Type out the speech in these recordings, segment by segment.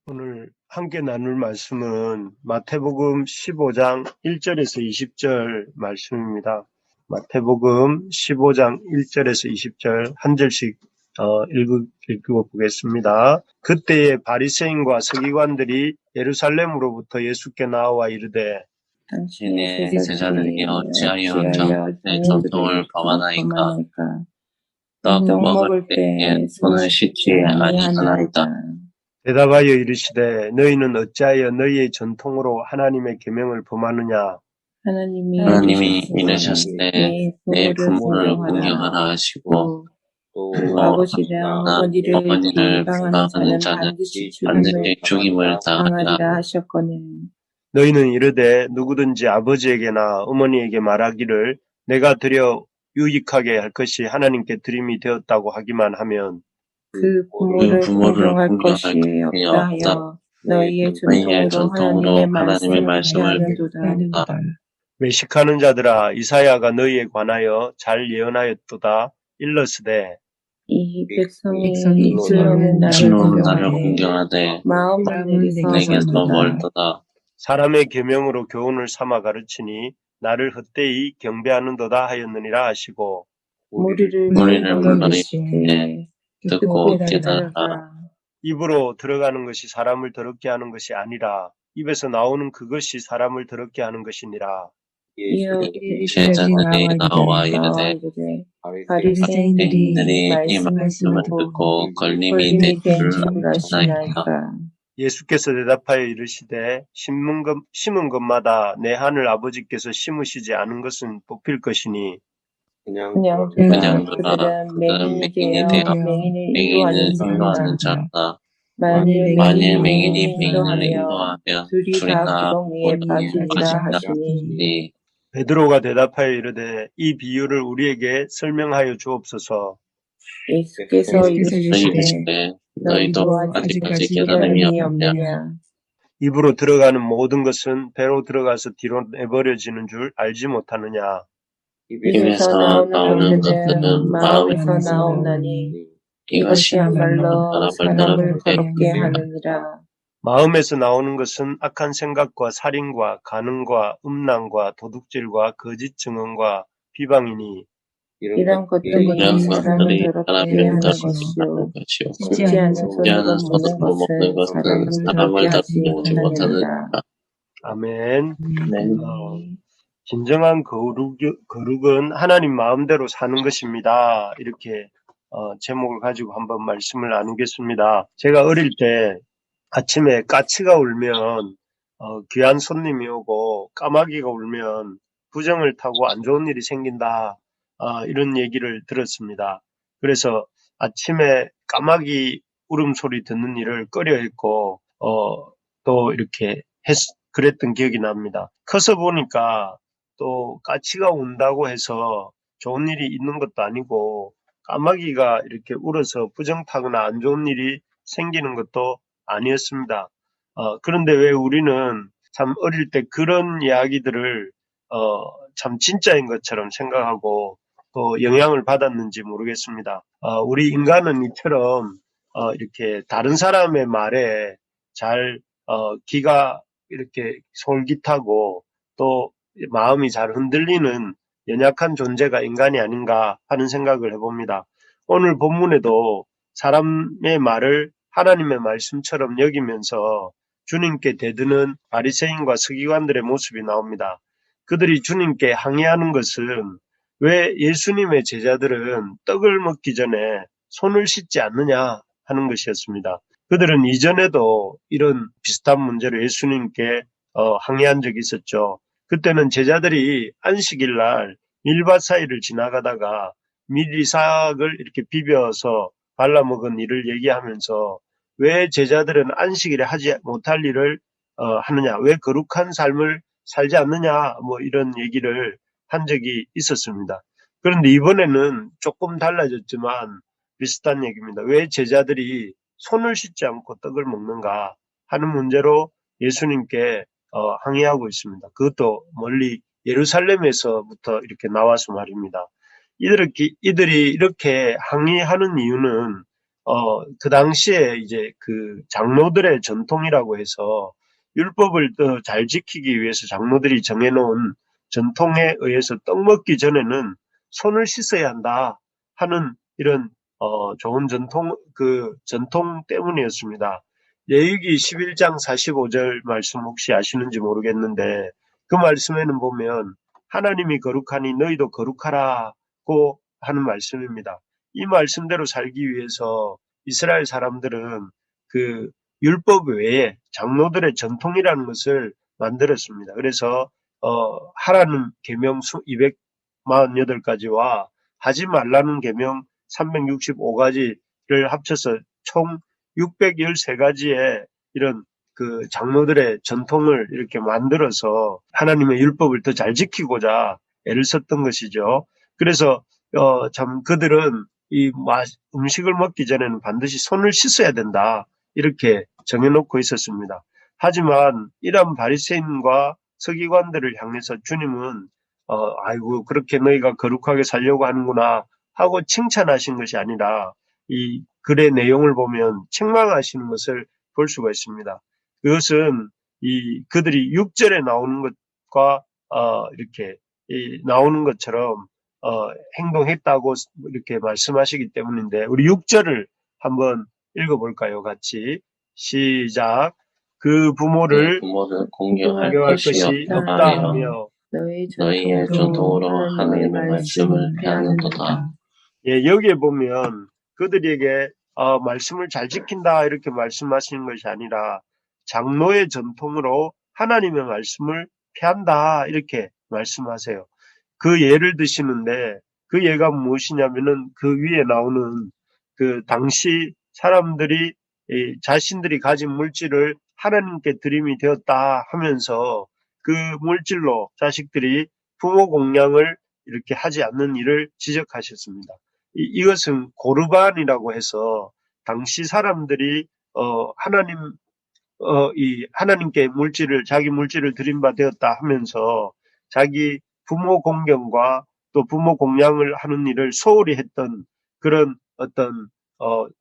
오늘 함께 나눌 말씀은 마태복음 15장 1절에서 20절 말씀입니다. 마태복음 15장 1절에서 20절 한 절씩 읽어보겠습니다. 그때에 바리새인과 서기관들이 예루살렘으로부터 예수께 나와 이르되 당신의 제자들이 어찌하여 내 전통을 범하나이까? 떡 먹을 때에 손을 씻지 아니하나이다. 대답하여 이르시되 너희는 어찌하여 너희의 전통으로 하나님의 계명을 범하느냐? 하나님이 이르셨을 때 내 부모를 공경하라 하시고 또 아버지랑 어머니를 비방하는 자는 반드시 죽임을 당하리라 하셨거늘. 너희는 이르되 누구든지 아버지에게나 어머니에게 말하기를 내가 드려 유익하게 할 것이 하나님께 드림이 되었다고 하기만 하면 그 부모를 공경할 것이 없다 하여 너희의 전통으로 하나님의 말씀을 하는도다. 외식하는 자들아, 이사야가 너희에 관하여 잘 예언하였도다. 일러스되 이 백성이 이슬로는 나를 공경하되 마음은 내게서 멀도다. 사람의 계명으로 교훈을 삼아 가르치니 나를 헛되이 경배하는도다 하였느니라 하시고 무리를 불러내시되 듣고 깨달으라. 입으로 들어가는 것이 사람을 더럽게 하는 것이 아니라 입에서 나오는 그것이 사람을 더럽게 하는 것이니라. 제자들이 나와 이르되 바리새인들이 이 말씀을 듣고 걸림이 되기를 원하나이까. 예수께서 대답하여 이르시되 심은 것마다 내 하늘 아버지께서 심으시지 않은 것은 뽑힐 것이니 그냥 그들은 맹인이 되어 맹인을 인도하는 자다. 만일 맹인이 맹인을 인도하면 둘이 다 구덩 위에 빠지리라 하시니. 베드로가 대답하여 이르되 이 비유를 우리에게 설명하여 주옵소서. 예수께서 이르시되 너희도 아직까지 깨달음이 없느냐. 입으로 들어가는 모든 것은 배로 들어가서 뒤로 내버려지는 줄 알지 못하느냐. 입에서 나오는 것들은 마음에서 나오나니 이것이야말로 사람을 더럽게 하느니라. 마음에서 나오는 것은 악한 생각과 살인과 간음과 음란과 도둑질과 거짓 증언과 비방이니 이런 것들이 사람을 더럽게 하는 것이요 씻지 않은 손으로 먹는 것은 사람을 더럽게 못하느니라. 아멘. 진정한 거룩은 하나님 마음대로 사는 것입니다. 이렇게 제목을 가지고 한번 말씀을 나누겠습니다. 제가 어릴 때 아침에 까치가 울면 귀한 손님이 오고 까마귀가 울면 부정을 타고 안 좋은 일이 생긴다. 이런 얘기를 들었습니다. 그래서 아침에 까마귀 울음소리 듣는 일을 꺼려했고 또 이렇게 그랬던 기억이 납니다. 커서 보니까 또 까치가 운다고 해서 좋은 일이 있는 것도 아니고 까마귀가 이렇게 울어서 부정 타거나 안 좋은 일이 생기는 것도 아니었습니다. 그런데 왜 우리는 참 어릴 때 그런 이야기들을 참 진짜인 것처럼 생각하고 또 영향을 받았는지 모르겠습니다. 우리 인간은 이처럼 이렇게 다른 사람의 말에 잘 귀가 이렇게 솔깃하고 또 마음이 잘 흔들리는 연약한 존재가 인간이 아닌가 하는 생각을 해봅니다. 오늘 본문에도 사람의 말을 하나님의 말씀처럼 여기면서 주님께 대드는 바리새인과 서기관들의 모습이 나옵니다. 그들이 주님께 항의하는 것은 왜 예수님의 제자들은 떡을 먹기 전에 손을 씻지 않느냐 하는 것이었습니다. 그들은 이전에도 이런 비슷한 문제로 예수님께 항의한 적이 있었죠. 그때는 제자들이 안식일 날 밀밭 사이를 지나가다가 밀이삭을 이렇게 비벼서 발라먹은 일을 얘기하면서 왜 제자들은 안식일에 하지 못할 일을 하느냐, 왜 거룩한 삶을 살지 않느냐, 뭐 이런 얘기를 한 적이 있었습니다. 그런데 이번에는 조금 달라졌지만 비슷한 얘기입니다. 왜 제자들이 손을 씻지 않고 떡을 먹는가 하는 문제로 예수님께 항의하고 있습니다. 그것도 멀리 예루살렘에서부터 이렇게 나와서 말입니다. 이들이 이렇게 항의하는 이유는 그 당시에 이제 그 장로들의 전통이라고 해서 율법을 더 잘 지키기 위해서 장로들이 정해놓은 전통에 의해서 떡 먹기 전에는 손을 씻어야 한다 하는 이런 좋은 전통 때문이었습니다. 레위기 11장 45절 말씀 혹시 아시는지 모르겠는데 그 말씀에는 보면 하나님이 거룩하니 너희도 거룩하라고 하는 말씀입니다. 이 말씀대로 살기 위해서 이스라엘 사람들은 그 율법 외에 장로들의 전통이라는 것을 만들었습니다. 그래서 하라는 계명 248가지와 하지 말라는 계명 365가지를 합쳐서 총 613가지의 이런 그 장로들의 전통을 이렇게 만들어서 하나님의 율법을 더 잘 지키고자 애를 썼던 것이죠. 그래서 참 그들은 이 음식을 먹기 전에는 반드시 손을 씻어야 된다 이렇게 정해놓고 있었습니다. 하지만 이런 바리새인과 서기관들을 향해서 주님은 아이고 그렇게 너희가 거룩하게 살려고 하는구나 하고 칭찬하신 것이 아니라 이 글의 내용을 보면 책망하시는 것을 볼 수가 있습니다. 그것은 그들이 6절에 나오는 것과 이렇게 나오는 것처럼 행동했다고 이렇게 말씀하시기 때문인데 우리 6절을 한번 읽어볼까요? 같이 시작. 그 부모를 공경할 공경할 것이 것이 없다 없다 하며 하며 너희의 전통으로 하나님의 말씀을 패하는도다. 예, 여기에 보면 그들에게 말씀을 잘 지킨다 이렇게 말씀하시는 것이 아니라 장로의 전통으로 하나님의 말씀을 패한다 이렇게 말씀하세요. 그 예를 드시는데 그 예가 무엇이냐면은 그 위에 나오는 그 당시 사람들이 자신들이 가진 물질을 하나님께 드림이 되었다 하면서 그 물질로 자식들이 부모 공양을 이렇게 하지 않는 일을 지적하셨습니다. 이것은 고르반이라고 해서 당시 사람들이 하나님께 자기 물질을 드림바 되었다 하면서 자기 부모 공경과 또 부모 공양을 하는 일을 소홀히 했던 그런 어떤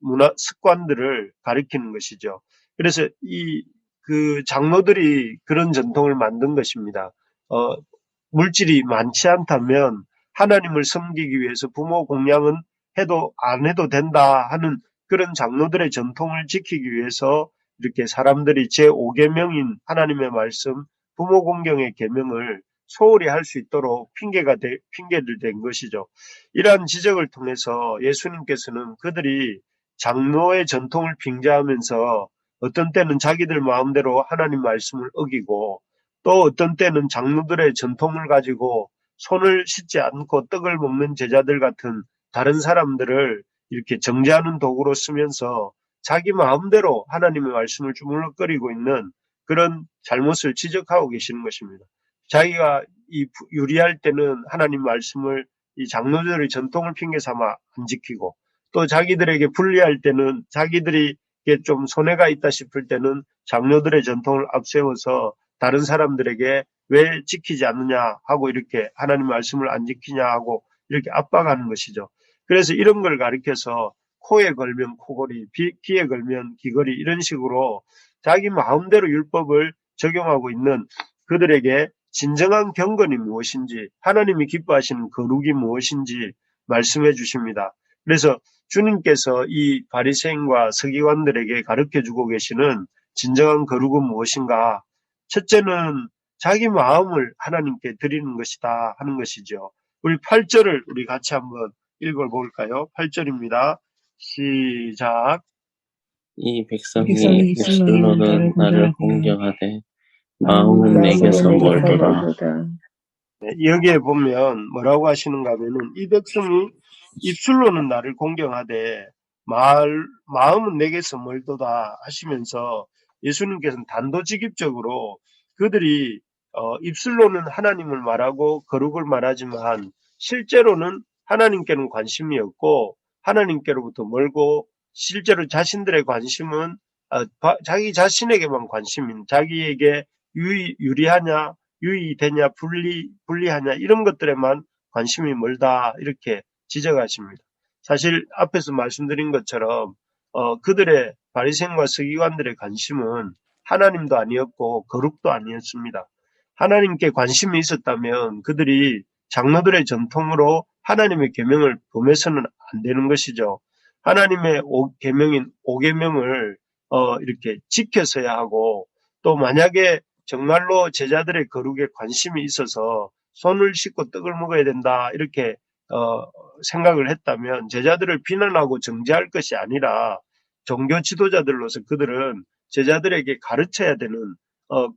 문화 습관들을 가리키는 것이죠. 그래서 그 장로들이 그런 전통을 만든 것입니다. 물질이 많지 않다면 하나님을 섬기기 위해서 부모 공양은 안 해도 된다 하는 그런 장로들의 전통을 지키기 위해서 이렇게 사람들이 제5계명인 하나님의 말씀, 부모 공경의 계명을 소홀히 할 수 있도록 핑계를 댄 것이죠. 이러한 지적을 통해서 예수님께서는 그들이 장로의 전통을 빙자하면서 어떤 때는 자기들 마음대로 하나님 말씀을 어기고 또 어떤 때는 장로들의 전통을 가지고 손을 씻지 않고 떡을 먹는 제자들 같은 다른 사람들을 이렇게 정죄하는 도구로 쓰면서 자기 마음대로 하나님의 말씀을 주물럭거리고 있는 그런 잘못을 지적하고 계시는 것입니다. 자기가 유리할 때는 하나님 말씀을 이 장로들의 전통을 핑계 삼아 안 지키고 또 자기들에게 불리할 때는 자기들이 좀 손해가 있다 싶을 때는 장로들의 전통을 앞세워서 다른 사람들에게 왜 지키지 않느냐 하고 이렇게 하나님 말씀을 안 지키냐 하고 이렇게 압박하는 것이죠. 그래서 이런 걸 가리켜서 코에 걸면 코걸이, 귀에 걸면 귀걸이 이런 식으로 자기 마음대로 율법을 적용하고 있는 그들에게 진정한 경건이 무엇인지 하나님이 기뻐하시는 거룩이 무엇인지 말씀해 주십니다. 그래서 주님께서 이 바리새인과 서기관들에게 가르쳐주고 계시는 진정한 거룩은 무엇인가? 첫째는 자기 마음을 하나님께 드리는 것이다 하는 것이죠. 우리 8절을 우리 같이 한번 읽어볼까요? 8절입니다. 시작. 이 백성이 입술로는 나를 공경하되 마음은 내게서 멀도다. 네, 여기에 보면 뭐라고 하시는가 하면은 이 백성이 입술로는 나를 공경하되 마음은 내게서 멀도다 하시면서 예수님께서는 단도직입적으로 그들이 입술로는 하나님을 말하고 거룩을 말하지만 실제로는 하나님께는 관심이 없고 하나님께로부터 멀고 실제로 자신들의 관심은 자기 자신에게만 관심인 자기에게 유리하냐 유의되냐 불리하냐 이런 것들에만 관심이 멀다 이렇게 지적하십니다. 사실 앞에서 말씀드린 것처럼 그들의 바리새인과 서기관들의 관심은 하나님도 아니었고 거룩도 아니었습니다. 하나님께 관심이 있었다면 그들이 장로들의 전통으로 하나님의 계명을 범해서는 안 되는 것이죠. 하나님의 계명인 오계명을 이렇게 지켰어야 하고, 또 만약에 정말로 제자들의 거룩에 관심이 있어서 손을 씻고 떡을 먹어야 된다 이렇게 생각을 했다면 제자들을 비난하고 정죄할 것이 아니라 종교 지도자들로서 그들은 제자들에게 가르쳐야 되는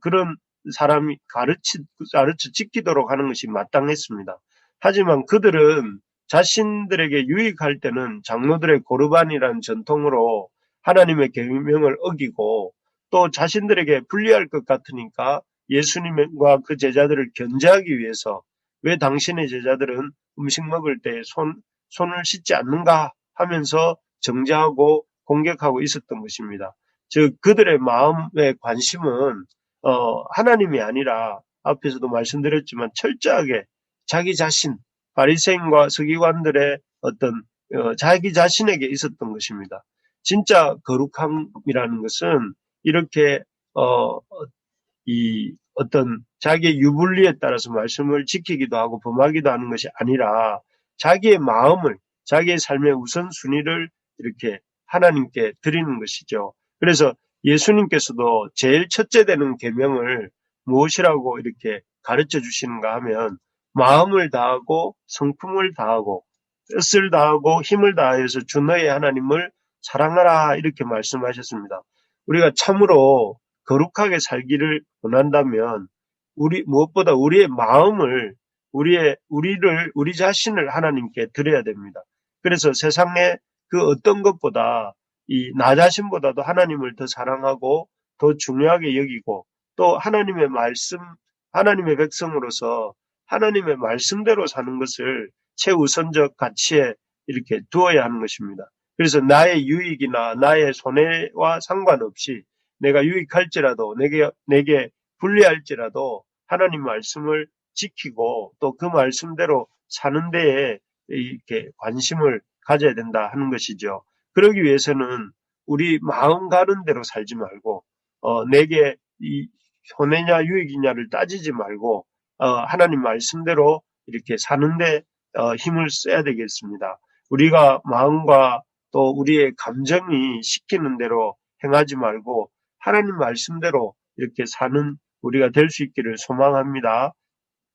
그런 사람이 가르쳐 지키도록 하는 것이 마땅했습니다. 하지만 그들은 자신들에게 유익할 때는 장로들의 고르반이라는 전통으로 하나님의 계명을 어기고, 또 자신들에게 불리할 것 같으니까 예수님과 그 제자들을 견제하기 위해서 왜 당신의 제자들은 음식 먹을 때 손을 씻지 않는가 하면서 정죄하고 공격하고 있었던 것입니다. 즉 그들의 마음의 관심은 하나님이 아니라 앞에서도 말씀드렸지만 철저하게 자기 자신, 바리새인과 서기관들의 어떤 자기 자신에게 있었던 것입니다. 진짜 거룩함이라는 것은 이렇게 이 어떤 자기의 유불리에 따라서 말씀을 지키기도 하고 범하기도 하는 것이 아니라 자기의 마음을, 자기의 삶의 우선순위를 이렇게 하나님께 드리는 것이죠. 그래서 예수님께서도 제일 첫째 되는 계명을 무엇이라고 이렇게 가르쳐 주시는가 하면 마음을 다하고 성품을 다하고 뜻을 다하고 힘을 다하여서 주 너의 하나님을 사랑하라 이렇게 말씀하셨습니다. 우리가 참으로 거룩하게 살기를 원한다면 무엇보다 우리의 마음을 우리 자신을 하나님께 드려야 됩니다. 그래서 세상의 그 어떤 것보다 나 자신보다도 하나님을 더 사랑하고 더 중요하게 여기고, 또 하나님의 백성으로서 하나님의 말씀대로 사는 것을 최우선적 가치에 이렇게 두어야 하는 것입니다. 그래서 나의 유익이나 나의 손해와 상관없이 내가 유익할지라도 내게 불리할지라도 하나님 말씀을 지키고 또 그 말씀대로 사는 데에 이렇게 관심을 가져야 된다 하는 것이죠. 그러기 위해서는 우리 마음 가는 대로 살지 말고 내게 이 손해냐 유익이냐를 따지지 말고 하나님 말씀대로 이렇게 사는데 힘을 써야 되겠습니다. 우리가 마음과 또 우리의 감정이 시키는 대로 행하지 말고 하나님 말씀대로 이렇게 사는 우리가 될 수 있기를 소망합니다.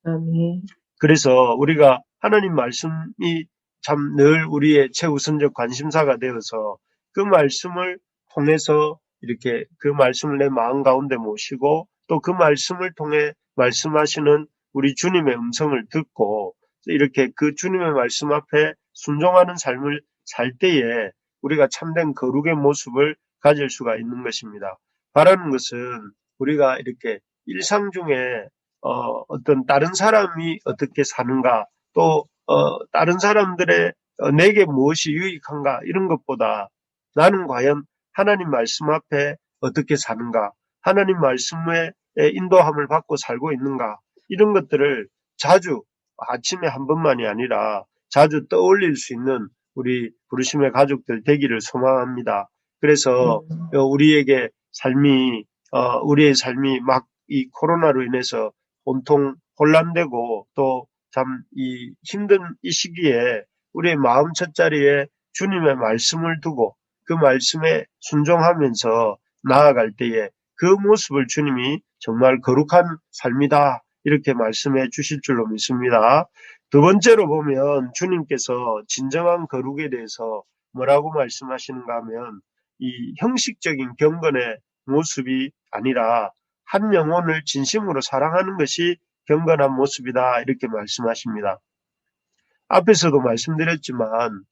아멘. 그래서 우리가 하나님 말씀이 참 늘 우리의 최우선적 관심사가 되어서 그 말씀을 통해서 이렇게 그 말씀을 내 마음 가운데 모시고 또 그 말씀을 통해 말씀하시는 우리 주님의 음성을 듣고 이렇게 그 주님의 말씀 앞에 순종하는 삶을 살 때에 우리가 참된 거룩의 모습을 가질 수가 있는 것입니다. 바라는 것은 우리가 이렇게 일상 중에 어떤 다른 사람이 어떻게 사는가, 또 다른 사람들의 내게 무엇이 유익한가 이런 것보다 나는 과연 하나님 말씀 앞에 어떻게 사는가, 하나님 말씀의 인도함을 받고 살고 있는가, 이런 것들을 자주 아침에 한 번만이 아니라 자주 떠올릴 수 있는 우리 부르심의 가족들 되기를 소망합니다. 그래서 우리의 삶이 막 이 코로나로 인해서 온통 혼란되고 또 참 이 힘든 이 시기에 우리의 마음 첫자리에 주님의 말씀을 두고 그 말씀에 순종하면서 나아갈 때에 그 모습을 주님이 정말 거룩한 삶이다 이렇게 말씀해 주실 줄로 믿습니다. 두 번째로 보면 주님께서 진정한 거룩에 대해서 뭐라고 말씀하시는가 하면 이 형식적인 경건의 모습이 아니라 한 영혼을 진심으로 사랑하는 것이 경건한 모습이다 이렇게 말씀하십니다. 앞에서도 말씀드렸지만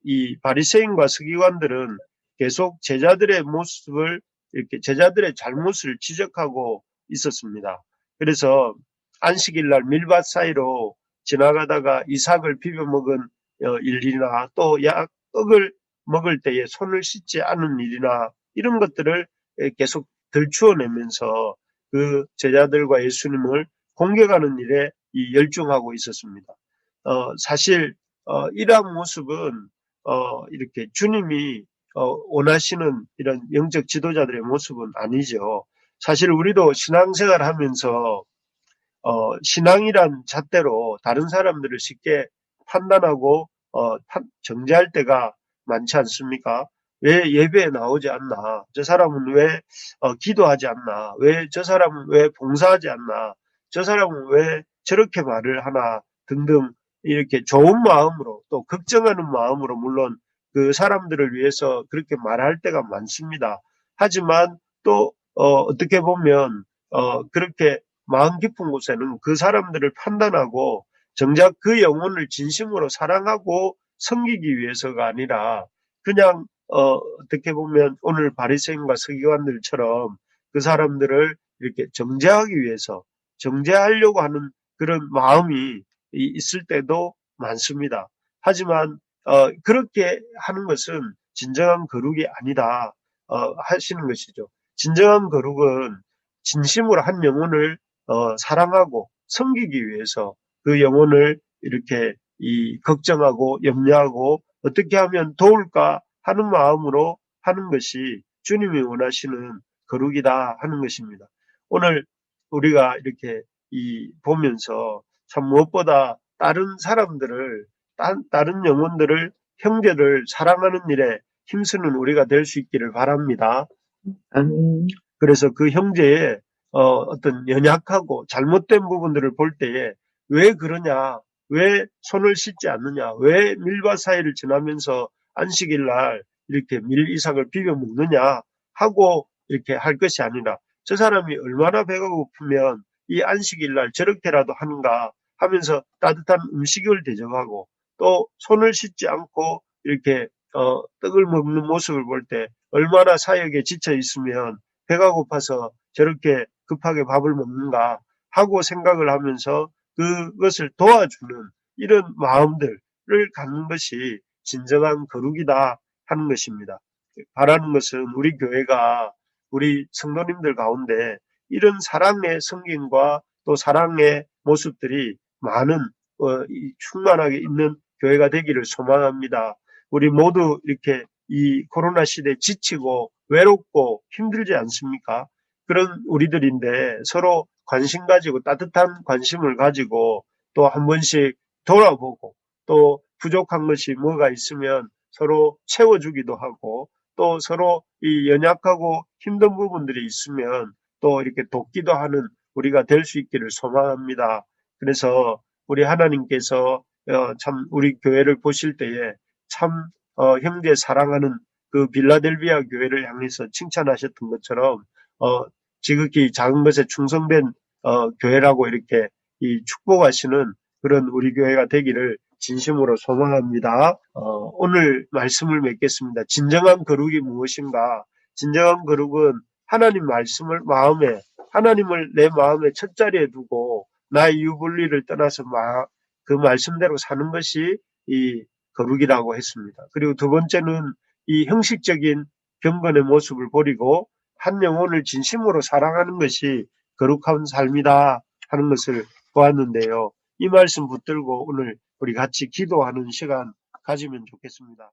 이 바리새인과 서기관들은 계속 제자들의 모습을 이렇게 제자들의 잘못을 지적하고 있었습니다. 그래서 안식일 날 밀밭 사이로 지나가다가 이삭을 비벼 먹은 일이나 또 떡을 먹을 때에 손을 씻지 않은 일이나 이런 것들을 계속 들추어내면서 그 제자들과 예수님을 공격하는 일에 열중하고 있었습니다. 사실 이러한 모습은 이렇게 주님이 원하시는 이런 영적 지도자들의 모습은 아니죠. 사실 우리도 신앙생활 하면서 신앙이란 잣대로 다른 사람들을 쉽게 판단하고 정죄할 때가 많지 않습니까? 왜 예배에 나오지 않나? 저 사람은 왜 기도하지 않나? 왜 저 사람은 왜 봉사하지 않나? 저 사람은 왜 저렇게 말을 하나? 등등 이렇게 좋은 마음으로 또 걱정하는 마음으로 물론 그 사람들을 위해서 그렇게 말할 때가 많습니다. 하지만 또 어떻게 보면 그렇게 마음 깊은 곳에는 그 사람들을 판단하고 정작 그 영혼을 진심으로 사랑하고 섬기기 위해서가 아니라 그냥 어떻게 보면 오늘 바리새인과 서기관들처럼 그 사람들을 이렇게 정죄하기 위해서 정죄하려고 하는 그런 마음이 있을 때도 많습니다. 하지만 그렇게 하는 것은 진정한 거룩이 아니다 하시는 것이죠. 진정한 거룩은 진심으로 한 영혼을 사랑하고 섬기기 위해서 그 영혼을 이렇게 걱정하고 염려하고 어떻게 하면 도울까 하는 마음으로 하는 것이 주님이 원하시는 거룩이다 하는 것입니다. 오늘 우리가 이렇게 보면서 참 무엇보다 다른 사람들을 다른 영혼들을 형제를 사랑하는 일에 힘쓰는 우리가 될 수 있기를 바랍니다. 아멘. 그래서 그 형제의 어떤 연약하고 잘못된 부분들을 볼 때에 왜 그러냐, 왜 손을 씻지 않느냐, 왜 밀과 사이를 지나면서 안식일 날 이렇게 밀 이삭을 비벼 먹느냐 하고 이렇게 할 것이 아니라 저 사람이 얼마나 배가 고프면 이 안식일 날 저렇게라도 하는가 하면서 따뜻한 음식을 대접하고 또 손을 씻지 않고 이렇게 떡을 먹는 모습을 볼 때 얼마나 사역에 지쳐 있으면 배가 고파서 저렇게 급하게 밥을 먹는가 하고 생각을 하면서 그것을 도와주는 이런 마음들을 갖는 것이 진정한 거룩이다 하는 것입니다. 바라는 것은 우리 교회가 우리 성도님들 가운데 이런 사랑의 성김과 또 사랑의 모습들이 많은 충만하게 있는 교회가 되기를 소망합니다. 우리 모두 이렇게 이 코로나 시대에 지치고 외롭고 힘들지 않습니까? 그런 우리들인데 서로 관심 가지고 따뜻한 관심을 가지고 또 한 번씩 돌아보고 또 부족한 것이 뭐가 있으면 서로 채워주기도 하고 또 서로 이 연약하고 힘든 부분들이 있으면 또 이렇게 돕기도 하는 우리가 될 수 있기를 소망합니다. 그래서 우리 하나님께서 참 우리 교회를 보실 때에 참 형제 사랑하는 그 빌라델비아 교회를 향해서 칭찬하셨던 것처럼 지극히 작은 것에 충성된 교회라고 이렇게 축복하시는 그런 우리 교회가 되기를 진심으로 소망합니다. 오늘 말씀을 맺겠습니다. 진정한 거룩이 무엇인가? 진정한 거룩은 하나님 말씀을 하나님을 내 마음의 첫 자리에 두고 나의 유불리를 떠나서 그 말씀대로 사는 것이 이 거룩이라고 했습니다. 그리고 두 번째는 이 형식적인 경건의 모습을 버리고 한 영혼을 진심으로 사랑하는 것이 거룩한 삶이다 하는 것을 보았는데요. 이 말씀 붙들고 오늘 우리 같이 기도하는 시간 가지면 좋겠습니다.